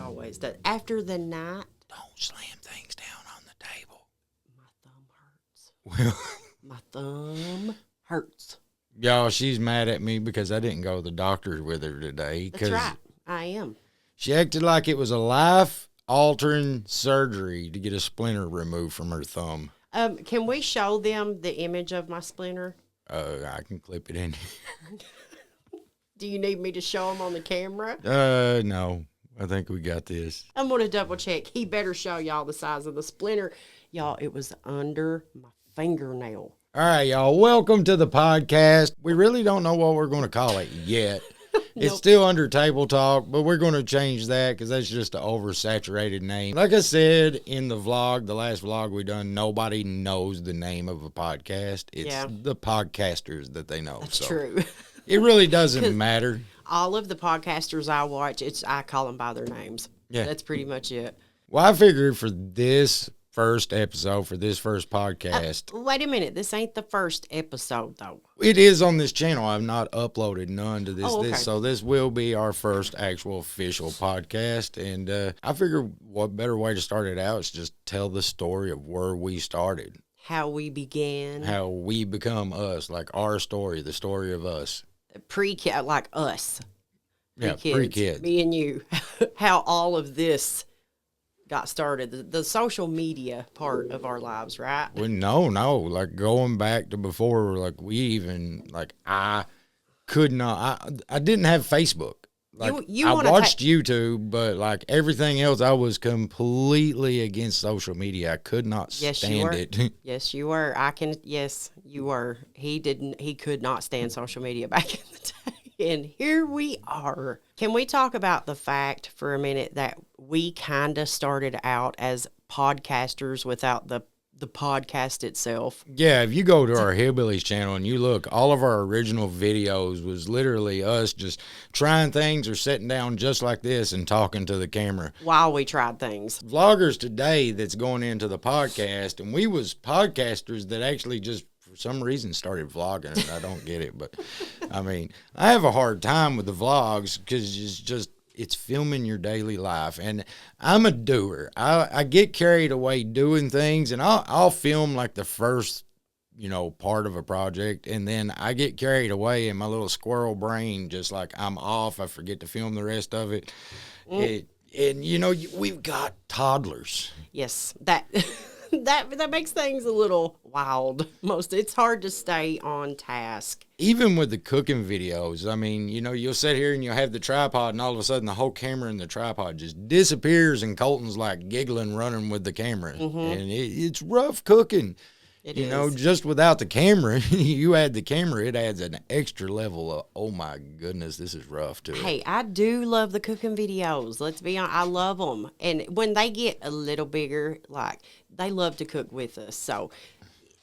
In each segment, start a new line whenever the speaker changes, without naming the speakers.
always does. After the night.
Don't slam things down on the table.
My thumb hurts. My thumb hurts.
Y'all, she's mad at me because I didn't go to the doctor with her today.
That's right. I am.
She acted like it was a life-altering surgery to get a splinter removed from her thumb.
Can we show them the image of my splinter?
I can clip it in.
Do you need me to show them on the camera?
No. I think we got this.
I'm going to double check. He better show y'all the size of the splinter. Y'all, it was under my fingernail.
All right, y'all. Welcome to the podcast. We really don't know what we're going to call it yet. It's still under Table Talk, but we're going to change that because that's just an oversaturated name. Like I said in the vlog, the last vlog we done, nobody knows the name of a podcast. It's the podcasters that they know.
That's true.
It really doesn't matter.
All of the podcasters I watch, I call them by their names.
Yeah.
That's pretty much it.
Well, I figured for this first episode, for this first podcast.
Wait a minute. This ain't the first episode, though.
It is on this channel. I've not uploaded none to this.
Oh, okay.
So this will be our first actual official podcast. And I figure what better way to start it out is just tell the story of where we started.
How we began.
How we become us. Like our story, the story of us.
Pre-kid, like us.
Yeah, pre-kids.
Me and you. How all of this got started. The social media part of our lives, right?
Well, no. Like going back to before, like we even, like I could not, I didn't have Facebook. Like I watched YouTube, but like everything else, I was completely against social media. I could not stand it.
Yes, you were. Yes, you were. He could not stand social media back in the day. And here we are. Can we talk about the fact for a minute that we kind of started out as podcasters without the podcast itself?
Yeah, if you go to our Hillbillies channel and you look, all of our original videos was literally us just trying things or sitting down just like this and talking to the camera.
While we tried things.
Vloggers today that's going into the podcast, and we was podcasters that actually just for some reason started vlogging, and I don't get it, but I mean, I have a hard time with the vlogs because it's filming your daily life, and I'm a doer. I get carried away doing things, and I'll film like the first, part of a project, and then I get carried away in my little squirrel brain, just like I'm off. I forget to film the rest of it. We've got toddlers.
Yes, that makes things a little wild. It's hard to stay on task.
Even with the cooking videos, I mean, you'll sit here and you'll have the tripod, and all of a sudden the whole camera and the tripod just disappears, and Colton's like giggling, running with the camera. Mm-hmm. And it's rough cooking. It is. Just without the camera, you add the camera, it adds an extra level of, oh my goodness, this is rough too.
Hey, I do love the cooking videos. Let's be honest, I love them. And when they get a little bigger, like, they love to cook with us. So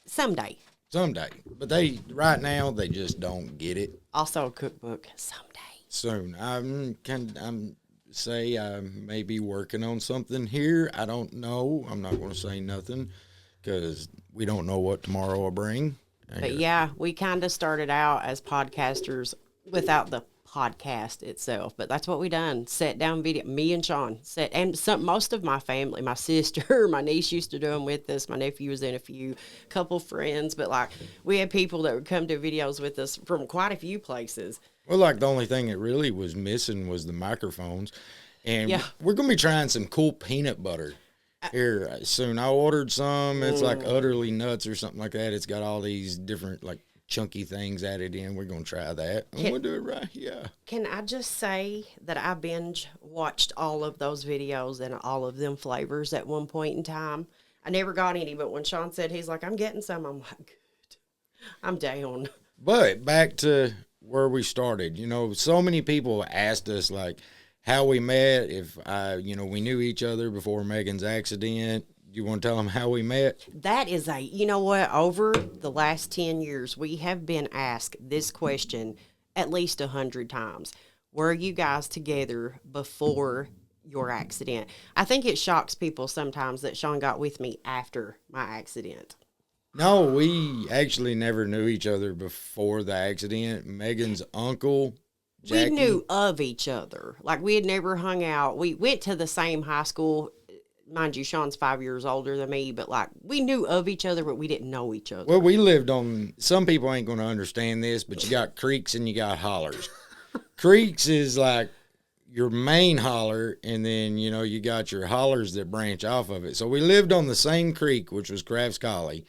someday.
But right now, they just don't get it.
Also a cookbook someday.
Soon. I may be working on something here. I don't know. I'm not going to say nothing because we don't know what tomorrow will bring.
But yeah, we kind of started out as podcasters without the podcast itself, but that's what we done. Sat down video, me and Sean most of my family, my sister, my niece used to do them with us. My nephew was in a few, couple friends, but like we had people that would come to videos with us from quite a few places.
Well, like the only thing that really was missing was the microphones, and we're going to be trying some cool peanut butter here soon. I ordered some. It's like Utterly Nuts or something like that. It's got all these different like chunky things added in. We're going to try that. I'm going to do it right here.
Can I just say that I binge watched all of those videos and all of them flavors at one point in time. I never got any, but when Sean said, he's like, I'm getting some, I'm like, good. I'm down.
But back to where we started, so many people asked us like how we met, if we knew each other before Megan's accident. You want to tell them how we met?
That is over the last 10 years, we have been asked this question at least 100 times. Were you guys together before your accident? I think it shocks people sometimes that Sean got with me after my accident.
No, we actually never knew each other before the accident. Megan's uncle Jackie?
We knew of each other. Like, we had never hung out. We went to the same high school. Mind you, Sean's 5 years older than me, but like, we knew of each other, but we didn't know each other.
Well, we lived on, some people ain't going to understand this, but you got creeks and you got hollers. Creeks is like your main holler, and then, you know, you got your hollers that branch off of it. So we lived on the same creek, which was Crafts Collie.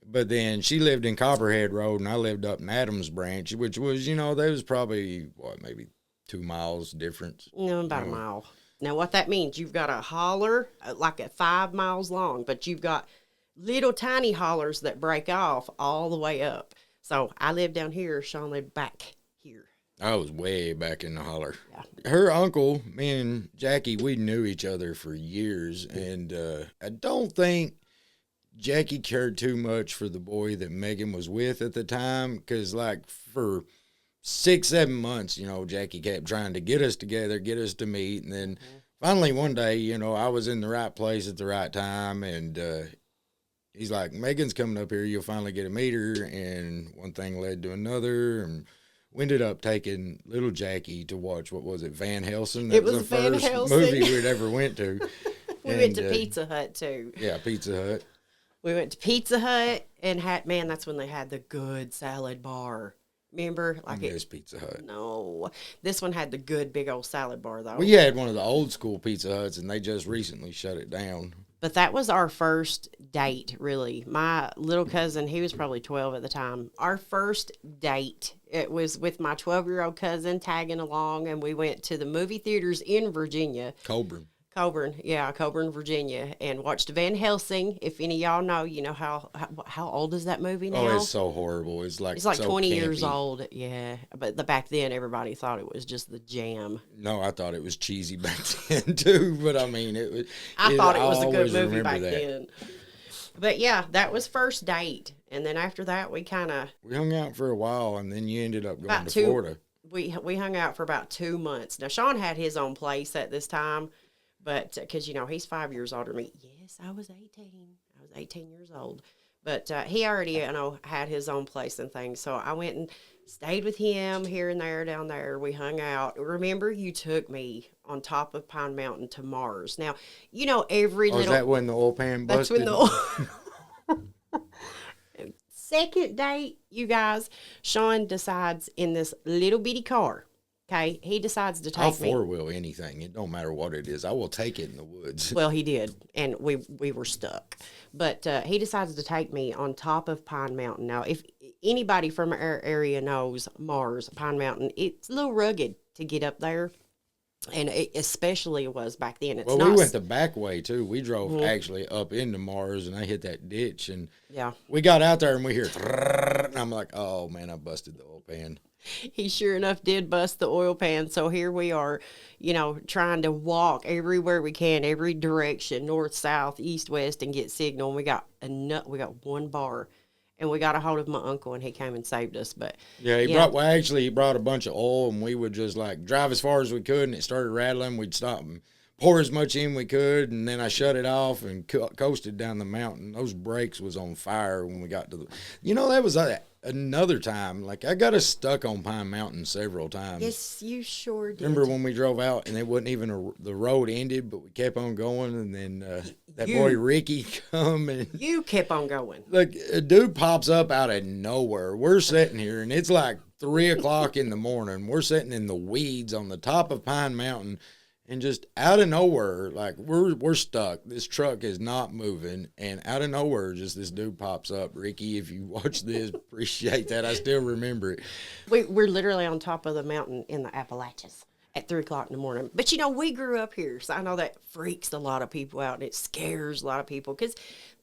But then she lived in Copperhead Road, and I lived up in Adams Branch, which was, you know, there was probably, maybe 2 miles difference.
No, about a mile. Now, what that means, you've got a holler, like at 5 miles long, but you've got little tiny hollers that break off all the way up. So I lived down here, Sean lived back here.
I was way back in the holler.
Yeah.
Her uncle, me and Jackie, we knew each other for years, and I don't think Jackie cared too much for the boy that Megan was with at the time, because like for 6-7 months, you know, Jackie kept trying to get us together, get us to meet, and then finally one day, you know, I was in the right place at the right time, and he's like, Megan's coming up here, you'll finally get to meet her, and one thing led to another, and we ended up taking little Jackie to watch, what was it, Van Helsing? That
It was
the
Van
first
Helsing.
movie we'd ever went to.
We went to Pizza Hut, too.
Yeah, Pizza Hut.
We went to Pizza Hut and that's when they had the good salad bar. Remember?
I miss Pizza Hut.
No. This one had the good big old salad bar, though.
We had one of the old school Pizza Huts, and they just recently shut it down.
But that was our first date, really. My little cousin, he was probably 12 at the time. Our first date, it was with my 12-year-old cousin tagging along, and we went to the movie theaters in Virginia.
Coburn,
Virginia, and watched Van Helsing. If any of y'all know, you know how old is that movie now?
Oh, it's so horrible. It's like so
20
campy.
years old. Yeah, but back then everybody thought it was just the jam.
No, I thought it was cheesy back then too. But I mean, it was.
I thought it was a good
always
movie
remember
back
that.
then. But yeah, that was first date, and then after that we
hung out for a while, and then you ended up going to Florida.
We hung out for about 2 months. Now Sean had his own place at this time. But because, you know, he's 5 years older than me. Yes, I was 18. I was 18 years old. But he already, you know, had his own place and things. So I went and stayed with him here and there, down there. We hung out. Remember, you took me on top of Pine Mountain to Mars. Now, you know, every little...
Is that when the oil pan busted?
That's when the oil... Second date, you guys, Sean decides in this little bitty car... Okay, he decides to take
I'll
me.
four-wheel anything. It don't matter what it is. I will take it in the woods.
Well, he did, and we were stuck. But he decides to take me on top of Pine Mountain. Now, if anybody from our area knows Mars, Pine Mountain, it's a little rugged to get up there. And it especially was back then. It's
we went the back way, too. We drove actually up into Mars, and I hit that ditch. And we got out there, and we hear, and I'm like, oh, man, I busted the oil pan.
He sure enough did bust the oil pan. So here we are, you know, trying to walk everywhere we can, every direction, north, south, east, west, and get signal. And we got one bar, and we got a hold of my uncle, and he came and saved us. But
yeah, he brought a bunch of oil, and we would just like drive as far as we could, and it started rattling. We'd stop and pour as much in we could, and then I shut it off and coasted down the mountain. Those brakes was on fire when we got to the, you know, that was another time. Like, I got us stuck on Pine Mountain several times.
Yes, you sure did.
Remember when we drove out and it wasn't even the road ended, but we kept on going, and then that boy Ricky come and
you kept on going.
Like, a dude pops up out of nowhere. We're sitting here, and it's like 3 o'clock in the morning. We're sitting in the weeds on the top of Pine Mountain. And just out of nowhere, like, we're stuck. This truck is not moving. And out of nowhere, just this dude pops up. Ricky, if you watch this, appreciate that. I still remember it.
We're literally on top of the mountain in the Appalachians at 3 o'clock in the morning. But, you know, we grew up here. So I know that freaks a lot of people out. And it scares a lot of people. Because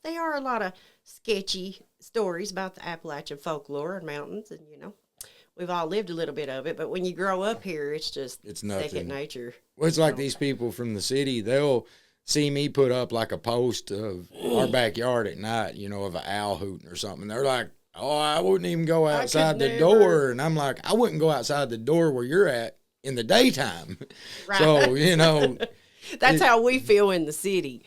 there are a lot of sketchy stories about the Appalachian folklore and mountains. And, you know, we've all lived a little bit of it. But when you grow up here, it's
nothing.
second nature.
Well, it's like these people from the city, they'll see me put up like a post of our backyard at night, you know, of an owl hooting or something. They're like, oh, I wouldn't even go outside the door. And I'm like, I wouldn't go outside the door where you're at in the daytime. Right. So, you know.
That's how we feel in the city.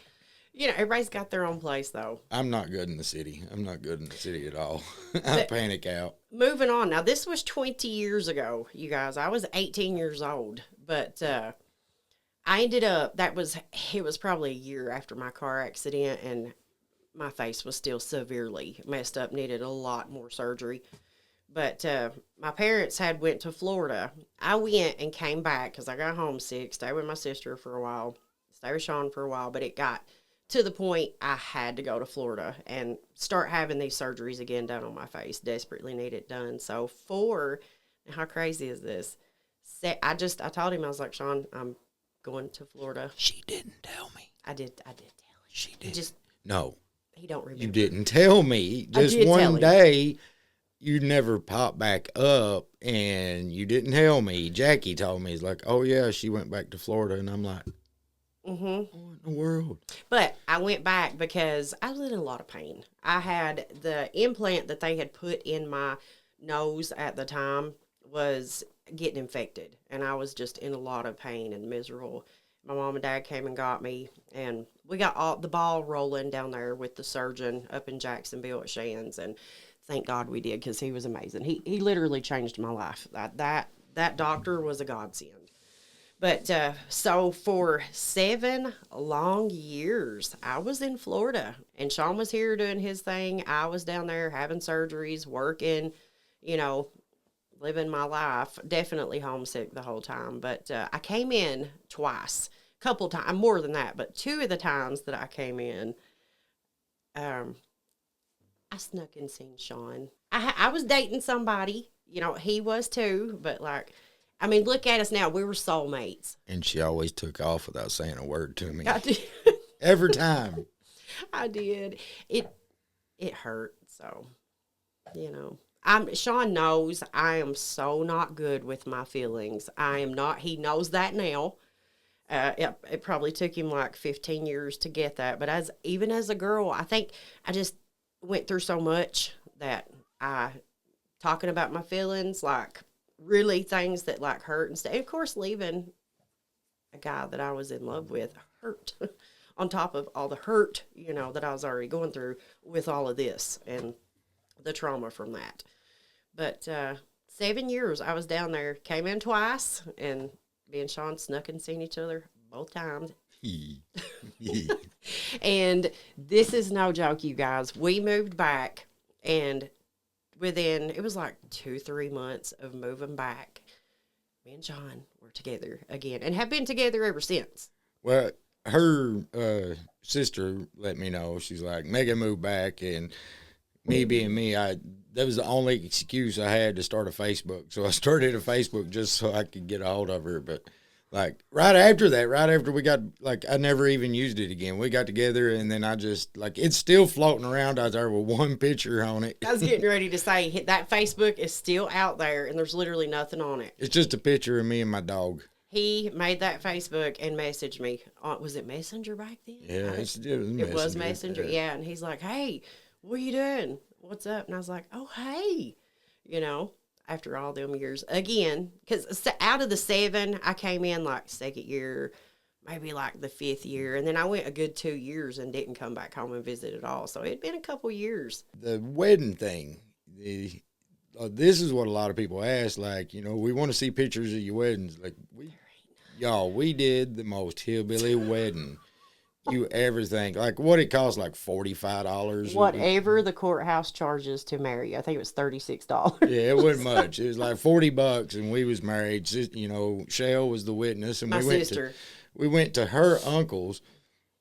You know, everybody's got their own place, though.
I'm not good in the city. I'm not good in the city at all. I panic out.
Moving on. Now, this was 20 years ago, you guys. I was 18 years old. But I ended up, it was probably a year after my car accident, and my face was still severely messed up, needed a lot more surgery. But my parents had went to Florida. I went and came back because I got homesick, stayed with my sister for a while, stayed with Sean for a while, but it got to the point I had to go to Florida and start having these surgeries again done on my face. Desperately need it done. So how crazy is this? I told him, I was like, Sean, I'm going to Florida.
She didn't tell me.
I did tell him.
She did.
No. He don't remember.
You didn't tell me. Just one day, you never popped back up, and you didn't tell me. Jackie told me. He's like, oh, yeah, she went back to Florida. And I'm like, what in the world?
But I went back because I was in a lot of pain. I had the implant that they had put in my nose at the time was getting infected, and I was just in a lot of pain and miserable. My mom and dad came and got me, and we got all the ball rolling down there with the surgeon up in Jacksonville at Shands, and thank God we did, because he was amazing. He literally changed my life. That doctor was a godsend. But so for 7 long years, I was in Florida, and Sean was here doing his thing. I was down there having surgeries, working, living my life. Definitely homesick the whole time. But I came in twice, a couple times, more than that. But 2 of the times that I came in, I snuck and seen Sean. I was dating somebody, he was too, but look at us now. We were soulmates.
And she always took off without saying a word to me.
I did.
Every time.
I did. It hurt, so, Sean knows I am so not good with my feelings. I am not. He knows that now. It probably took him 15 years to get that. But even as a girl, I think I just went through so much that talking about my feelings, really things that hurt and stuff. And of course, leaving a guy that I was in love with hurt on top of all the hurt, that I was already going through with all of this and the trauma from that. But 7 years I was down there, came in twice, and me and Sean snuck and seen each other both times. And this is no joke, you guys. We moved back, and it was 2-3 months of moving back, me and John were together again and have been together ever since.
Well, her sister let me know. She's like, Megan moved back, and me being me, that was the only excuse I had to start a Facebook. So I started a Facebook just so I could get a hold of her. But right after we got, I never even used it again. We got together, and then I just, it's still floating around out there with one picture on it.
I was getting ready to say, that Facebook is still out there, and there's literally nothing on it.
It's just a picture of me and my dog.
He made that Facebook and messaged me. Was it Messenger back then?
Yeah, it was Messenger.
It was Messenger, yeah. And he's like, hey, what are you doing? What's up? And I was like, oh, hey, after all them years. Again, because out of the 7, I came in second year, maybe the 5th year. And then I went a good 2 years and didn't come back home and visit at all. So it'd been a couple years.
The wedding thing, this is what a lot of people ask. We want to see pictures of your weddings. We did the most hillbilly wedding you ever think. What it cost, $45?
Whatever the courthouse charges to marry. I think it was $36.
Yeah, it wasn't much. It was $40, and we was married. Shell was the witness, and
my sister.
We went to her uncle's,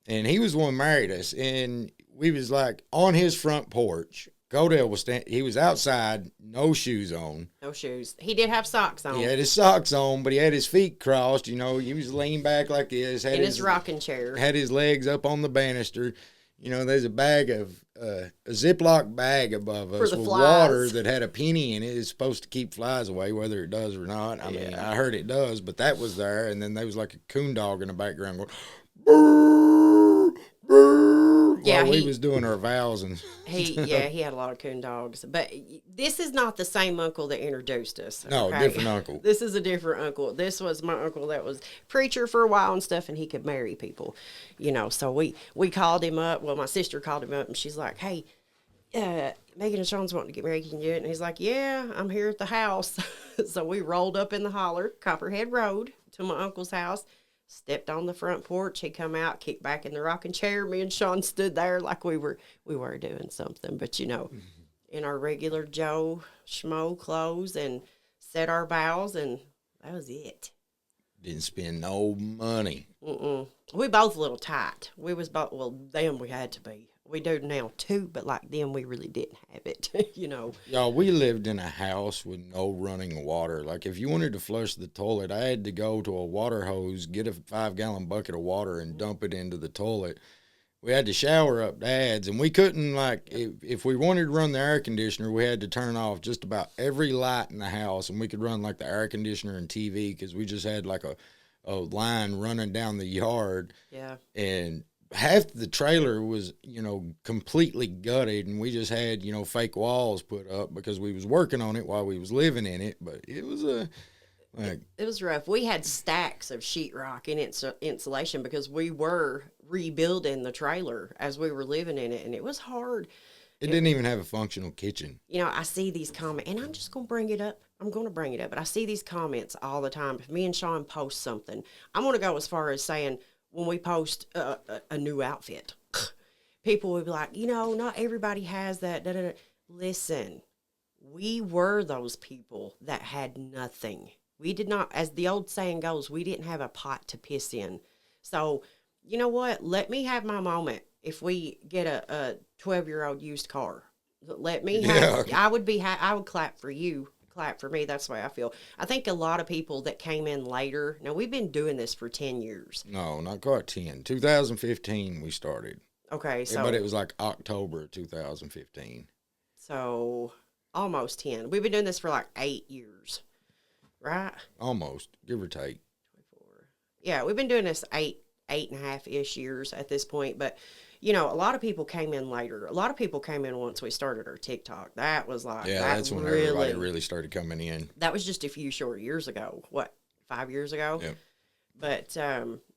and he was the one who married us, and we was on his front porch. Codell was he was outside, no shoes on.
No shoes. He did have socks on.
He had his socks on, but he had his feet crossed. He was leaned back like this.
In his rocking chair.
Had his legs up on the banister. There's a bag of a Ziploc bag above us with
flies.
Water that had a penny in it. It's supposed to keep flies away, whether it does or not. I mean, I heard it does, but that was there. And then there was a coon dog in the background going, brr,
Yeah,
while we was doing our vows and
he had a lot of coon dogs. But this is not the same uncle that introduced us.
no,
okay?
different uncle.
This is a different uncle. This was my uncle that was preacher for a while and stuff, and he could marry people, you know. So we called him up. Well, my sister called him up, and she's like, "Hey, Megan and Sean's wanting to get married. Can you do it?" And he's like, "Yeah, I'm here at the house." So we rolled up in the holler, Copperhead Road, to my uncle's house. Stepped on the front porch. He come out, kicked back in the rocking chair. Me and Sean stood there like we were doing something. But, you know, in our regular Joe Schmo clothes, and said our vows, and that was it.
Didn't spend no money.
We both a little tight. We was both, well, then we had to be. We do now too, but like then we really didn't have it, you know.
Y'all, we lived in a house with no running water. Like, if you wanted to flush the toilet, I had to go to a water hose, get a 5-gallon bucket of water, and dump it into the toilet. We had to shower up Dad's, and we couldn't, like, if we wanted to run the air conditioner, we had to turn off just about every light in the house, and we could run, like, the air conditioner and TV because we just had, like, a line running down the yard.
Yeah.
And half the trailer was, you know, completely gutted, and we just had, you know, fake walls put up because we was working on it while we was living in it. But it was it
was rough. We had stacks of sheetrock and insulation because we were rebuilding the trailer as we were living in it, and it was hard.
It didn't even have a functional kitchen.
You know, I see these comments, and I'm just going to bring it up. But I see these comments all the time. If me and Sean post something, I'm going to go as far as saying, when we post a new outfit, people would be like, you know, not everybody has that. Da, da, da. Listen, we were those people that had nothing. We did not, as the old saying goes, we didn't have a pot to piss in. So, you know what? Let me have my moment. If we get a 12-year-old used car, let me have, I would clap for you. Clap for me. That's the way I feel. I think a lot of people that came in later. Now, we've been doing this for 10 years.
No, not quite 10. 2015 we started.
Okay, so.
But it was like October 2015.
So almost 10. We've been doing this for like 8 years, right?
Almost, give or take.
24. Yeah, we've been doing this eight and a half-ish years at this point. But, you know, a lot of people came in later. A lot of people came in once we started our TikTok. That was like,
that's when everybody really started coming in.
That was just a few short years ago. What, 5 years ago?
Yeah.
But,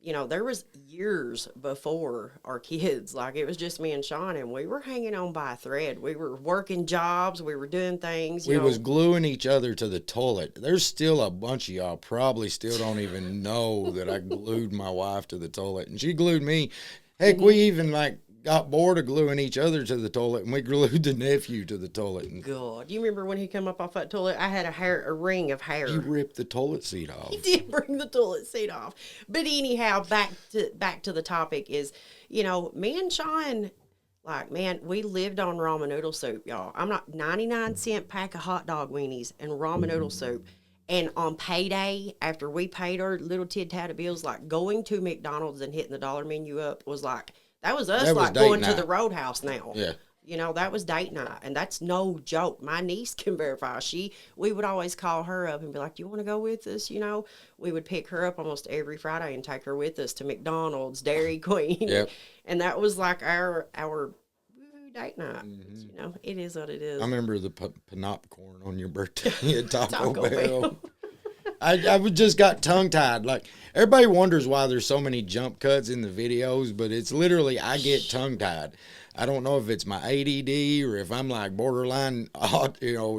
you know, there was years before our kids. Like, it was just me and Sean, and we were hanging on by a thread. We were working jobs. We were doing things.
We was gluing each other to the toilet. There's still a bunch of y'all probably still don't even know that I glued my wife to the toilet. And she glued me. Heck, we even, like, got bored of gluing each other to the toilet, and we glued the nephew to the toilet. And
God, you remember when he come up off that toilet? I had a ring of hair.
He ripped the toilet seat off.
He did bring the toilet seat off. But anyhow, back to the topic is, you know, me and Sean, like, man, we lived on ramen noodle soup, y'all. I'm not 99-cent pack of hot dog weenies and ramen noodle soup. And on payday, after we paid our little tit-tatted bills, like going to McDonald's and hitting the dollar menu up was like, that was us, like going to the Roadhouse now.
Yeah.
You know, that was date night, and that's no joke. My niece can verify. We would always call her up and be like, "Do you want to go with us?" You know, we would pick her up almost every Friday and take her with us to McDonald's, Dairy Queen.
Yep.
And that was like our date night. Mm-hmm. You know, it is what it is.
I remember the popcorn on your birthday at Taco Bell. I just got tongue-tied. Like, everybody wonders why there's so many jump cuts in the videos, but it's literally I get tongue-tied. I don't know if it's my ADD or if I'm, like, borderline,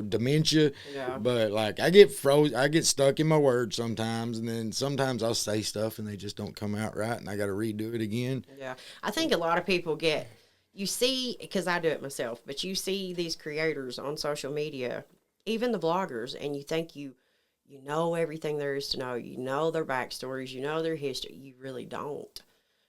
dementia.
Yeah.
But, like, I get froze. I get stuck in my words sometimes, and then sometimes I'll say stuff and they just don't come out right, and I got to redo it again.
Yeah. I think a lot of people you see, because I do it myself, but you see these creators on social media, even the vloggers, and you think you know everything there is to know. You know their backstories. You know their history. You really don't.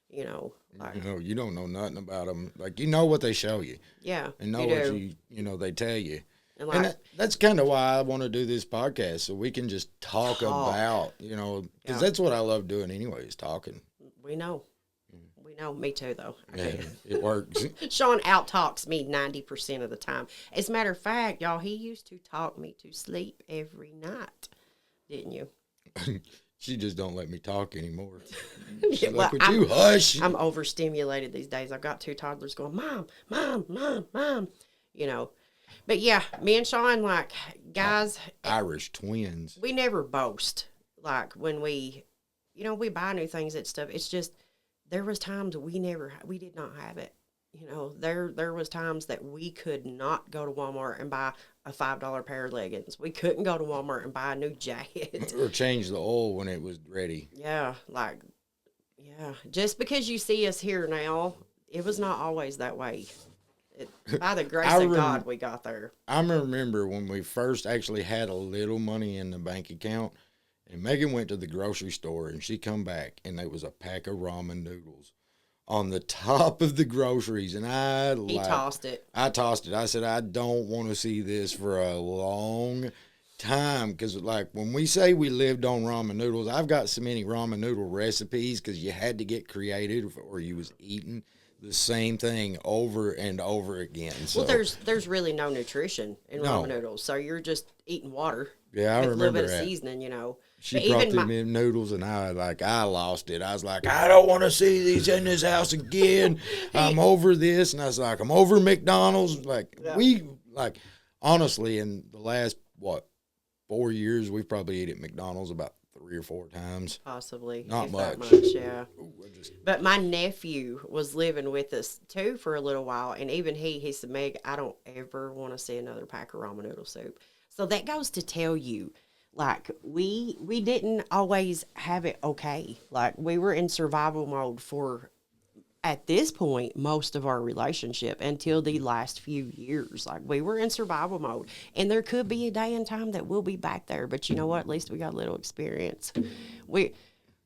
You know, like,
you don't know nothing about them. Like, you know what they show you.
Yeah,
and know what they tell you.
And, like,
and that's kind of why I want to do this podcast, so we can just talk. About, because that's what I love doing anyways, talking.
We know. We know. Me too, though.
Yeah, it works.
Sean out-talks me 90% of the time. As a matter of fact, y'all, he used to talk me to sleep every night. Didn't you?
She just don't let me talk anymore. She's
Yeah,
like, would you hush?
I'm overstimulated these days. I've got 2 toddlers going, Mom, Mom, Mom, Mom, you know. But yeah, me and Sean, like, guys,
Irish twins.
we never boast. Like, when we, we buy new things and stuff. It's just, there was times we did not have it. There was times that we could not go to Walmart and buy a $5 pair of leggings. We couldn't go to Walmart and buy a new jacket.
Or change the oil when it was ready.
Yeah, just because you see us here now, it was not always that way. By the grace of God, we got there.
I remember when we first actually had a little money in the bank account, and Megan went to the grocery store, and she come back, and there was a pack of ramen noodles on the top of the groceries, and
He tossed it.
I tossed it. I said, I don't want to see this for a long time, because like when we say we lived on ramen noodles, I've got so many ramen noodle recipes because you had to get creative or you was eating the same thing over and over again. So,
well, there's really no nutrition in ramen noodles, so you're just eating water.
Yeah, I
with
remember
a little bit
that.
of seasoning,
She brought them in noodles, and I lost it. I was like, I don't want to see these in this house again. I'm over this, and I was like, I'm over McDonald's. Like honestly, in the last 4 years, we've probably eaten at McDonald's about 3 or 4 times.
Possibly.
Not much.
That much, yeah.
Ooh,
But my nephew was living with us, too, for a little while. And even he said, Meg, I don't ever want to see another pack of ramen noodle soup. So that goes to tell you, like, we didn't always have it okay. Like, we were in survival mode for, at this point, most of our relationship until the last few years. Like, we were in survival mode. And there could be a day and time that we'll be back there. But you know what? At least we got a little experience. We're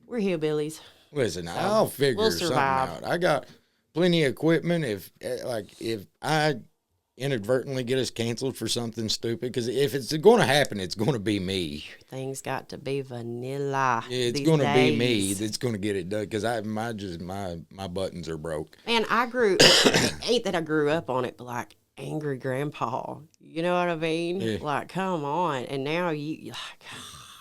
hillbillies.
Listen, I'll figure something out. I got plenty of equipment. If I inadvertently get us canceled for something stupid, because if it's going to happen, it's going to be me.
Things got to be vanilla.
It's going to be me that's going to get it done, because my buttons are broke.
Man, ain't that I grew up on it, but like angry grandpa. You know what I mean?
Yeah.
Like, come on. And now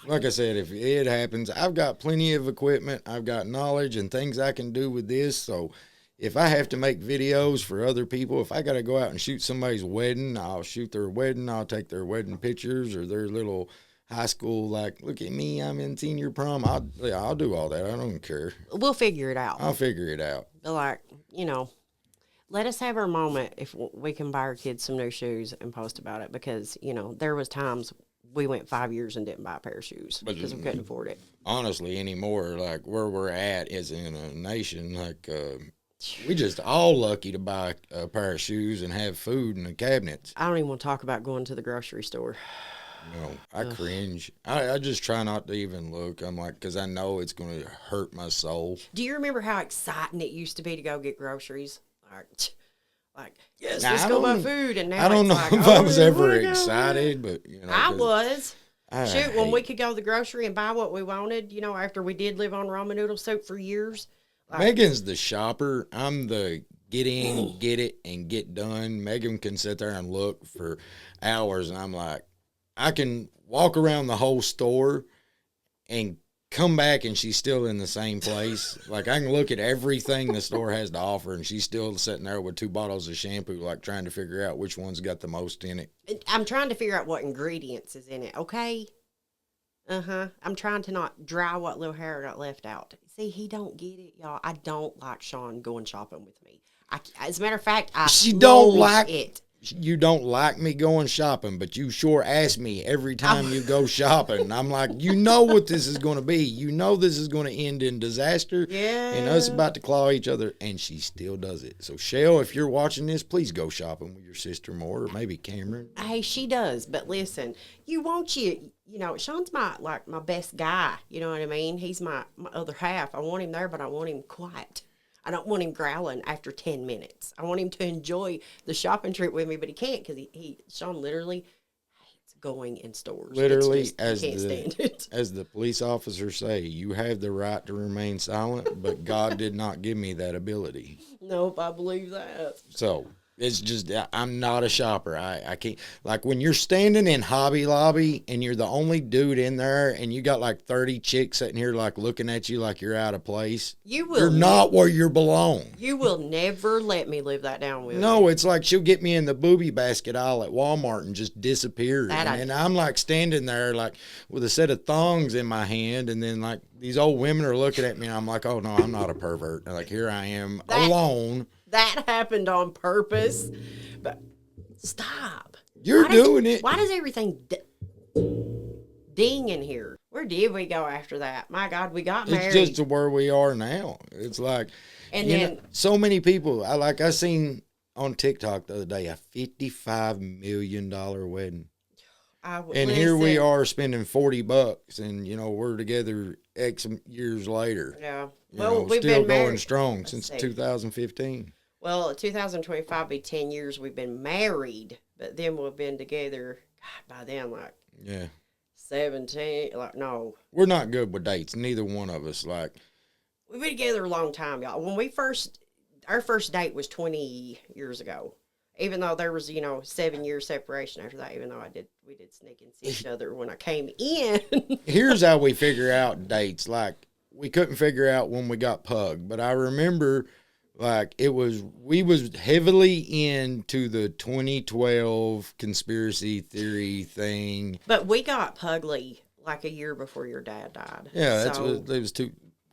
like I said, if it happens, I've got plenty of equipment. I've got knowledge and things I can do with this. So if I have to make videos for other people, if I got to go out and shoot somebody's wedding, I'll shoot their wedding. I'll take their wedding pictures or their little high school, like, look at me, I'm in senior prom. I'll do all that. I don't care.
We'll figure it out.
I'll figure it out.
But like, let us have our moment if we can buy our kids some new shoes and post about it, because, there was times we went 5 years and didn't buy a pair of shoes because we couldn't afford it.
Honestly, anymore, like where we're at is in a nation, like, we just all lucky to buy a pair of shoes and have food in the cabinets.
I don't even want to talk about going to the grocery store.
No, I cringe. I just try not to even look. I'm like, because I know it's going to hurt my soul.
Do you remember how exciting it used to be to go get groceries? Like yes, let's go buy food. And now
I don't know if I was ever excited, but
I was. Shoot, when we could go to the grocery and buy what we wanted, after we did live on ramen noodle soup for years.
Megan's the shopper. I'm the get in, get it, and get done. Megan can sit there and look for hours, and I'm like, I can walk around the whole store and come back, and she's still in the same place. Like, I can look at everything the store has to offer, and she's still sitting there with 2 bottles of shampoo, like trying to figure out which one's got the most in it.
I'm trying to figure out what ingredients is in it, okay? I'm trying to not dry what little hair got left out. See, he don't get it, y'all. I don't like Sean going shopping with me. As a matter of fact,
She don't like
it.
You don't like me going shopping, but you sure ask me every time you go shopping. I'm like, what this is going to be. This is going to end in disaster.
Yeah.
And us about to claw each other, and she still does it. So, Shell, if you're watching this, please go shopping with your sister more, or maybe Cameron.
Hey, she does, but listen, Sean's my best guy. You know what I mean? He's my other half. I want him there, but I want him quiet. I don't want him growling after 10 minutes. I want him to enjoy the shopping trip with me, but he can't because Sean literally hates going in stores.
Literally,
he can't stand it.
As the police officers say, you have the right to remain silent, but God did not give me that ability.
Nope, I believe that.
So, It's just I'm not a shopper. I can't, like, when you're standing in Hobby Lobby and you're the only dude in there and you got like 30 chicks sitting here like looking at you like you're out of place. You're not where you belong.
You will never let me live that down with
No, it's like she'll get me in the booby basket aisle at Walmart and just disappear. And I'm like standing there like with a set of thongs in my hand, and then like these old women are looking at me and I'm like, oh no, I'm not a pervert. And like, here I am alone.
That happened on purpose. But stop.
You're doing it.
Why does everything ding in here? Where did we go after that? My God, we got married.
It's just to where we are now. It's like, and then so many people. I seen on TikTok the other day a $55 million wedding. And here we are spending $40, and we're together X years later.
Yeah,
we've still been going strong since 2015.
Well, 2025 be 10 years we've been married, but then we've been together. God, by then, 17. Like, no,
we're not good with dates. Neither one of us. Like,
we've been together a long time, y'all. When our first date was 20 years ago. Even though there was, 7 years separation after that, even though we did sneak and see each other when I came in.
Here's how we figure out dates. Like, we couldn't figure out when we got pug, but I remember, like, we was heavily into the 2012 conspiracy theory thing.
But we got pugly like a year before your dad died.
Yeah, it was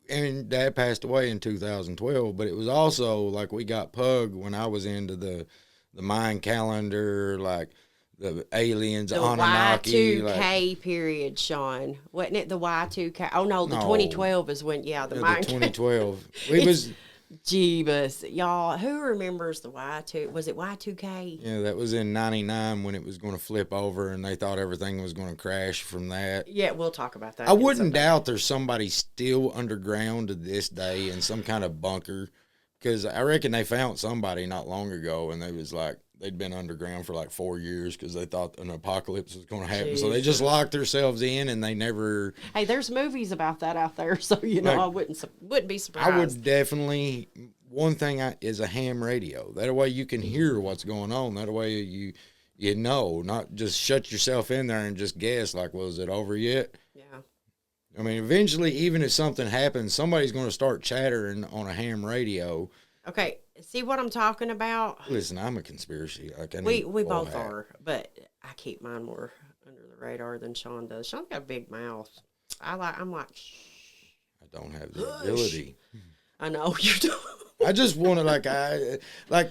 and Dad passed away in 2012, but it was also like we got pug when I was into the Mayan calendar, like the aliens,
the
Anunnaki.
Y2K period, Sean. Wasn't it the Y2K? Oh, no, the 2012 is when, the Mayan
2012.
Jeebus. Y'all, who remembers the Y2? Was it Y2K?
Yeah, that was in 99 when it was going to flip over and they thought everything was going to crash from that.
Yeah, we'll talk about that.
I wouldn't doubt there's somebody still underground to this day in some kind of bunker, because I reckon they found somebody not long ago and they was like, they'd been underground for like 4 years because they thought an apocalypse was going to happen. So they just locked themselves in and they never.
Hey, there's movies about that out there, so I wouldn't be surprised.
I would definitely. One thing is a ham radio. That way you can hear what's going on. That way you not just shut yourself in there and just guess like, well, is it over yet?
Yeah.
I mean, eventually, even if something happens, somebody's going to start chattering on a ham radio.
Okay. See what I'm talking about?
Listen, I'm a conspiracy.
We both are, but I keep mine more under the radar than Sean does. Sean's got a big mouth. I'm like, shh.
I don't have the ability.
I know you don't.
I just want to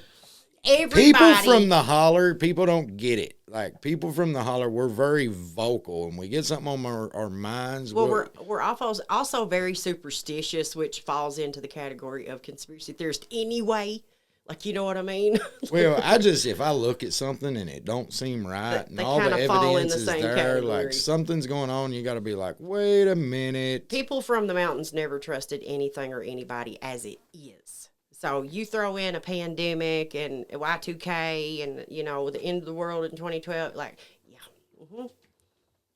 everybody.
People from the holler, people don't get it. Like, people from the holler, we're very vocal, and we get something on our minds.
Well, we're also very superstitious, which falls into the category of conspiracy theorist anyway. Like, you know what I mean?
Well, if I look at something and it don't seem right, and all the evidence is there, category. Like, something's going on, you got to be like, wait a minute.
People from the mountains never trusted anything or anybody as it is. So you throw in a pandemic and Y2K and, the end of the world in 2012, like, yeah. Mm-hmm.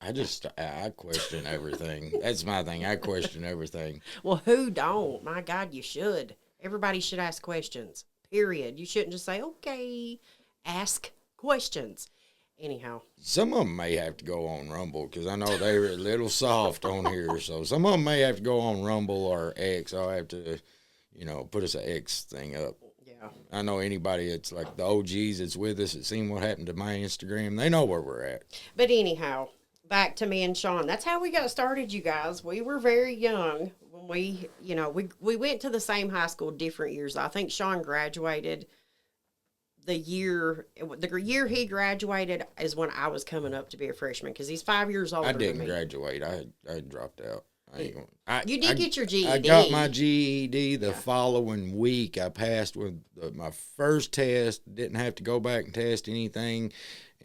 I question everything. That's my thing. I question everything.
Well, who don't? My God, you should. Everybody should ask questions, period. You shouldn't just say, okay, ask questions. Anyhow.
Some of them may have to go on Rumble because I know they're a little soft on here. So some of them may have to go on Rumble or X. I'll have to... put us an X thing up.
Yeah.
I know anybody that's like the OGs that's with us that's seen what happened to my Instagram, they know where we're at.
But anyhow, back to me and Sean. That's how we got started, you guys. We were very young when we went to the same high school different years. I think Sean graduated the year he graduated is when I was coming up to be a freshman because he's 5 years older than me.
I didn't graduate. I dropped out.
You did get your GED.
I got my GED the following week. I passed with my first test, didn't have to go back and test anything,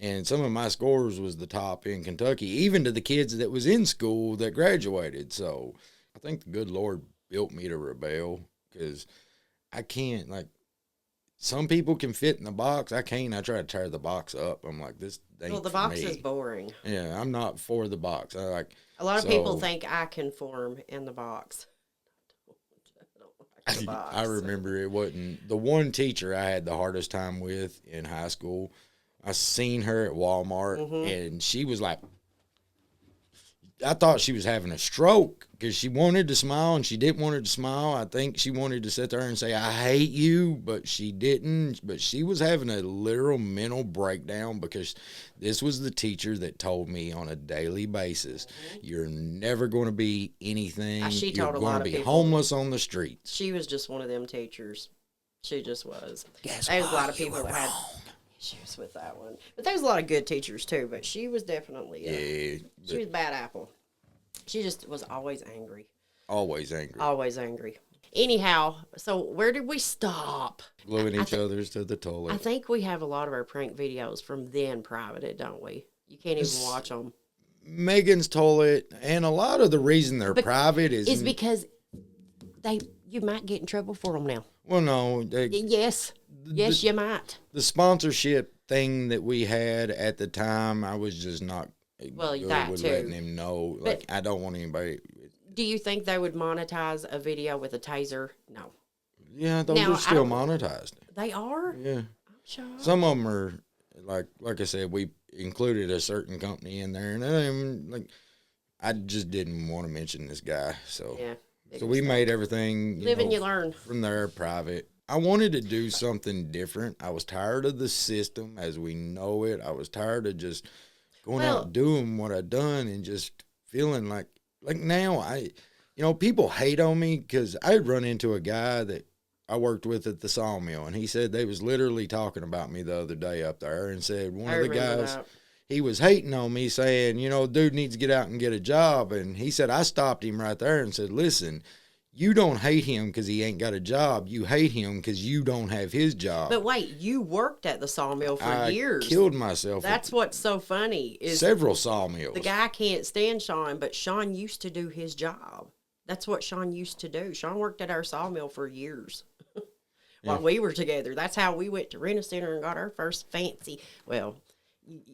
and some of my scores was the top in Kentucky, even to the kids that was in school that graduated. So I think the good Lord built me to rebel because I can't, like, some people can fit in the box. I can't. I try to tear the box up. I'm like, this ain't
Well, the
for
box
me.
is boring.
Yeah, I'm not for the box. A
lot of people think I conform in the box. the box.
I remember it wasn't the one teacher I had the hardest time with in high school. I seen her at Walmart, and she was like, I thought she was having a stroke because she wanted to smile and she didn't want to smile. I think she wanted to sit there and say, I hate you, but she didn't. But she was having a literal mental breakdown because this was the teacher that told me on a daily basis, you're never going to be anything.
She
you're
told a
going
lot
to
of
be
people.
homeless on the streets.
She was just one of them teachers. She just was.
Guess
There's a lot
what?
of people
You
that
were
had
wrong.
issues with that one. But there's a lot of good teachers too, but she was definitely she was a bad apple. She just was always angry.
Always angry.
Always angry. Anyhow, so where did we stop?
Gluing each other's to the toilet.
I think we have a lot of our prank videos from then privated, don't we? You can't even watch them.
Megan's toilet, and a lot of the reason they're private is
because you might get in trouble for them now.
Well, no.
Yes, you might.
The sponsorship thing that we had at the time, I was just not good
that
with
too.
letting him know. Like, I don't want anybody.
Do you think they would monetize a video with a taser? No.
Yeah, those
Now,
are still monetized.
They are?
Yeah.
I'm sure.
Some of them are, like I said, we included a certain company in there, and I just didn't want to mention this guy. So,
Yeah.
so we made everything
Live and you learn.
from there private. I wanted to do something different. I was tired of the system as we know it. I was tired of just going out and doing what I'd done and just feeling like now people hate on me because I'd run into a guy that I worked with at the Sawmill, and he said they was literally talking about me the other day up there and said one of the guys, he was hating on me saying, dude needs to get out and get a job. And he said, I stopped him right there and said, listen, you don't hate him because he ain't got a job. You hate him because you don't have his job.
But wait, you worked at the Sawmill for years.
I killed myself.
That's what's so funny is
several sawmills.
The guy can't stand Sean, but Sean used to do his job. That's what Sean used to do. Sean worked at our sawmill for years while we were together. That's how we went to Rent-A-Center and got our first fancy, well,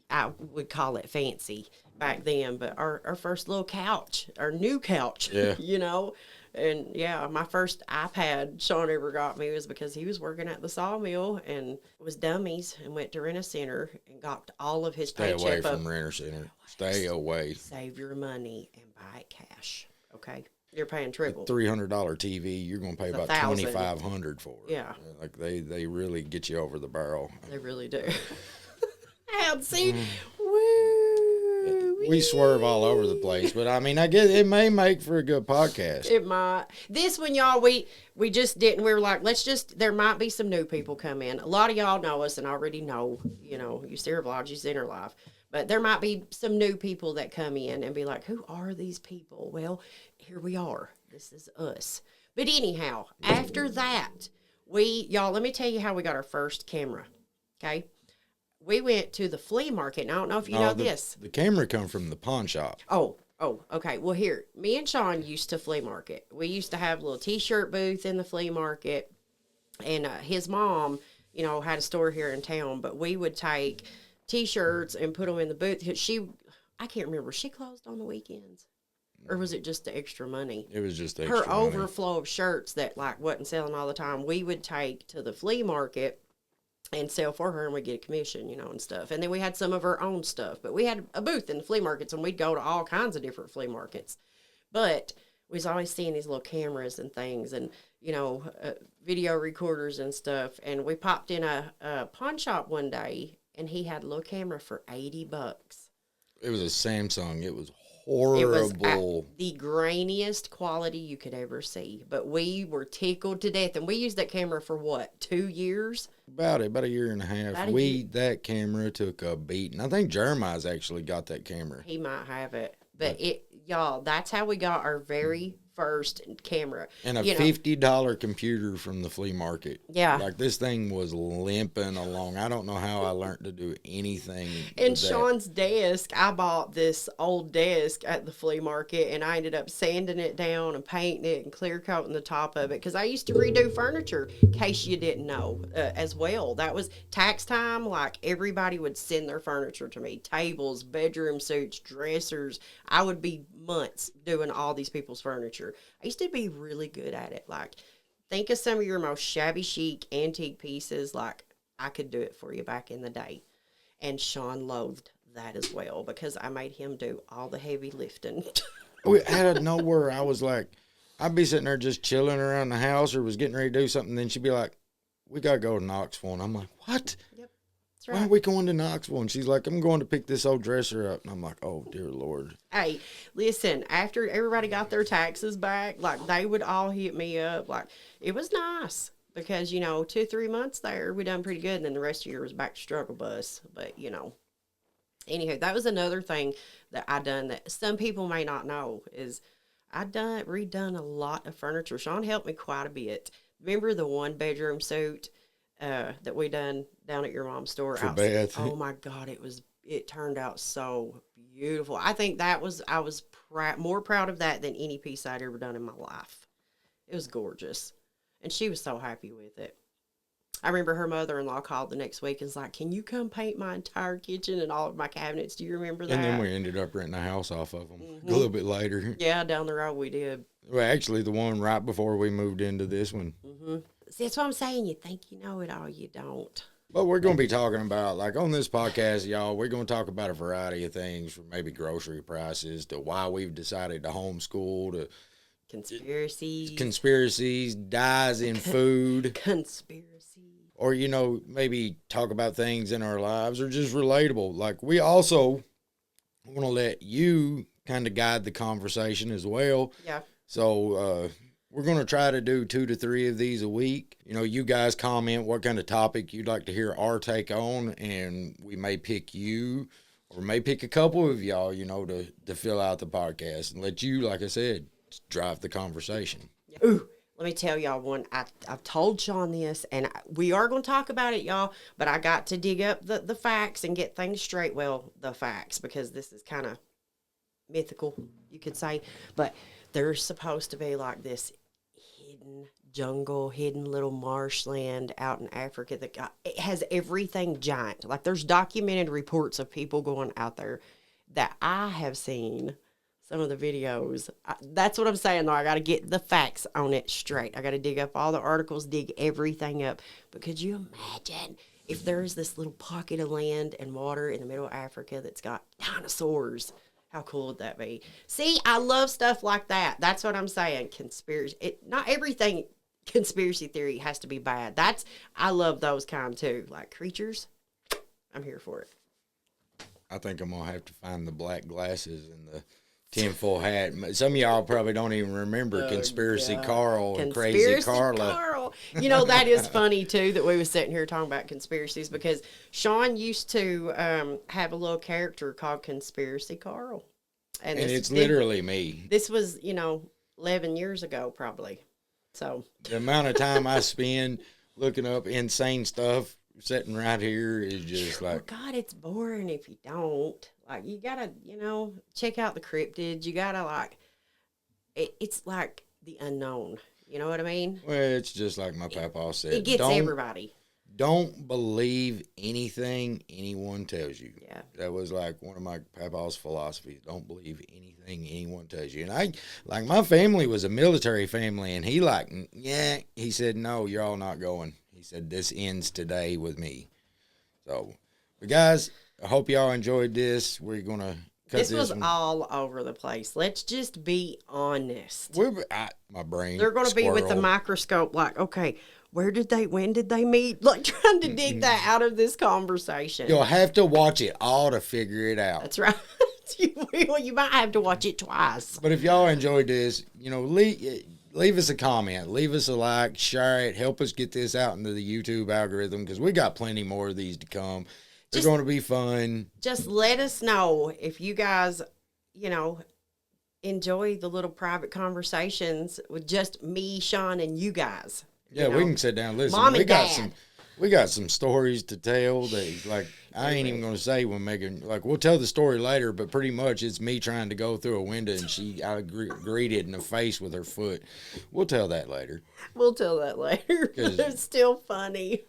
I would call it fancy back then, but our first little couch, our new couch, And yeah, my first iPad Sean ever got me was because he was working at the Sawmill and was dummies and went to Rent-A-Center and got all of his paycheck.
Stay away from Rent-A-Center. Stay away.
Save your money and buy it cash. Okay, you're paying triple.
$300 TV, you're going to pay about $2,500 for it.
Yeah,
like they really get you over the barrel.
They really do. See, woo.
We swerve all over the place, but I mean, I guess it may make for a good podcast.
It might. This one, y'all, we just didn't. We were like, there might be some new people come in. A lot of y'all know us and already know, you see our vlogs, you see our life. But there might be some new people that come in and be like, who are these people? Well, here we are. This is us. But anyhow, after that, y'all, let me tell you how we got our first camera. Okay? We went to the flea market, and I don't know if you know this.
The camera come from the pawn shop.
Oh, okay. Well, here, me and Sean used to flea market. We used to have a little T-shirt booth in the flea market, and his mom, had a store here in town, but we would take T-shirts and put them in the booth. I can't remember, she closed on the weekends? Or was it just the extra money?
It was just the extra
money. Her overflow of shirts that, wasn't selling all the time, we would take to the flea market and sell for her, and we'd get a commission, and stuff. And then we had some of our own stuff. But we had a booth in the flea markets, and we'd go to all kinds of different flea markets. But we was always seeing these little cameras and things and, video recorders and stuff. And we popped in a pawn shop one day, and he had a little camera for $80.
It was a Samsung. It was horrible. It was
the grainiest quality you could ever see. But we were tickled to death. And we used that camera for what, 2 years?
About a year and a half. That camera took a beating. I think Jeremiah's actually got that camera.
He might have it. But y'all, that's how we got our very first camera.
And a $50 computer from the flea market.
Yeah.
Like, this thing was limping along. I don't know how I learned to do anything.
And Sean's desk, I bought this old desk at the flea market, and I ended up sanding it down and painting it and clear coating the top of it, because I used to redo furniture, in case you didn't know, as well. That was tax time. Like, everybody would send their furniture to me. Tables, bedroom suits, dressers. I would be months doing all these people's furniture. I used to be really good at it. Like, think of some of your most shabby chic antique pieces. Like, I could do it for you back in the day. And Sean loathed that as well because I made him do all the heavy lifting.
Out of nowhere, I was like, I'd be sitting there just chilling around the house or was getting ready to do something. And then she'd be like, we got to go to Knoxville. And I'm like, what?
Yep. That's
Why
right.
are we going to Knoxville? And she's like, I'm going to pick this old dresser up. And I'm like, oh, dear Lord.
Hey, listen, after everybody got their taxes back, like, they would all hit me up. Like, it was nice because, 2-3 months there, we done pretty good. And then the rest of the year was back to struggle bus. But, anywho, that was another thing that I done that some people may not know is redone a lot of furniture. Sean helped me quite a bit. Remember the 1-bedroom suite that we done down at your mom's store?
For Beth.
Oh my God, it turned out so beautiful. I think I was more proud of that than any piece I'd ever done in my life. It was gorgeous, and she was so happy with it. I remember her mother-in-law called the next week and was like, can you come paint my entire kitchen and all of my cabinets? Do you remember that?
And then we ended up renting a house off of them a little bit later.
Yeah, down the road we did.
Well, actually, the one right before we moved into this one.
See, that's what I'm saying. You think you know it all, you don't.
But we're going to be talking about, like on this podcast, y'all, we're going to talk about a variety of things from maybe grocery prices to why we've decided to homeschool to conspiracies, dyes in food.
Conspiracy.
Or, maybe talk about things in our lives or just relatable. Like, we also want to let you kind of guide the conversation as well.
Yeah.
So, we're going to try to do 2 to 3 of these a week. You guys comment what kind of topic you'd like to hear our take on, and we may pick you or may pick a couple of y'all, to fill out the podcast and let you, like I said, drive the conversation.
Ooh. Let me tell y'all one. I've told Sean this, and we are going to talk about it, y'all, but I got to dig up the facts and get things straight. Well, the facts, because this is kind of mythical, you could say. But there's supposed to be like this hidden jungle, hidden little marshland out in Africa it has everything giant. Like, there's documented reports of people going out there that I have seen. Some of the videos. That's what I'm saying, though. I got to get the facts on it straight. I got to dig up all the articles, dig everything up. But could you imagine if there is this little pocket of land and water in the middle of Africa that's got dinosaurs? How cool would that be? See, I love stuff like that. That's what I'm saying. Conspiracy. Not everything conspiracy theory has to be bad. I love those kind, too. Like creatures. I'm here for it.
I think I'm going to have to find the black glasses and the tinfoil hat. Some of y'all probably don't even remember Conspiracy Carl and Crazy Carla.
Carl. That is funny, too, that we was sitting here talking about conspiracies because Sean used to have a little character called Conspiracy Carl.
And it's literally me.
This was, 11 years ago, probably. So
the amount of time I spend looking up insane stuff sitting right here is just like...
Oh, God, it's boring if you don't. Like, you gotta, check out the cryptids. You gotta, like, it's like the unknown. You know what I mean?
Well, it's just like my papa said.
It gets everybody.
Don't believe anything anyone tells you.
Yeah.
That was like one of my papa's philosophies. Don't believe anything anyone tells you. And my family was a military family, and he said, no, you're all not going. He said, this ends today with me. So, but guys, I hope y'all enjoyed this. We're going to cut
this was
one.
all over the place. Let's just be honest.
My brain.
They're going to be with the microscope like, okay, when did they meet? Like, trying to dig that out of this conversation.
You'll have to watch it all to figure it out.
That's right. You might have to watch it twice.
But if y'all enjoyed this, leave us a comment, leave us a like, share it, help us get this out into the YouTube algorithm because we got plenty more of these to come. They're going to be fun.
Just let us know if you guys, enjoy the little private conversations with just me, Sean, and you guys.
Yeah, we can sit down and listen.
Mom and Dad.
We got some stories to tell that, like, I ain't even going to say when Megan, like, we'll tell the story later, but pretty much it's me trying to go through a window and I greeted in the face with her foot. We'll tell that later. It's
still funny.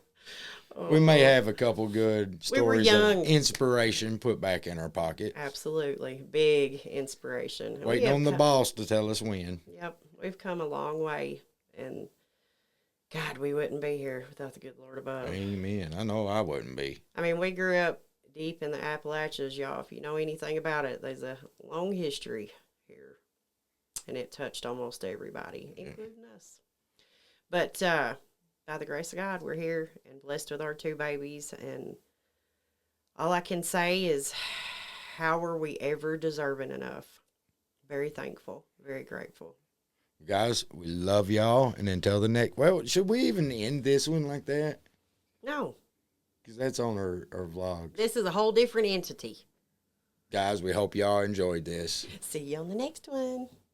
We may have a couple good stories of inspiration put back in our pocket.
Absolutely. Big inspiration.
Waiting on the boss to tell us when.
Yep. We've come a long way, and God, we wouldn't be here without the good Lord above.
Amen. I know I wouldn't be.
I mean, we grew up deep in the Appalachians, y'all. If you know anything about it, there's a long history here. And it touched almost everybody, including us. But by the grace of God, we're here and blessed with our 2 babies. And all I can say is, how were we ever deserving enough? Very thankful, very grateful.
Guys, we love y'all. And until the next, well, should we even end this one like that?
No.
Because that's on our vlogs.
This is a whole different entity.
Guys, we hope y'all enjoyed this.
See you on the next one.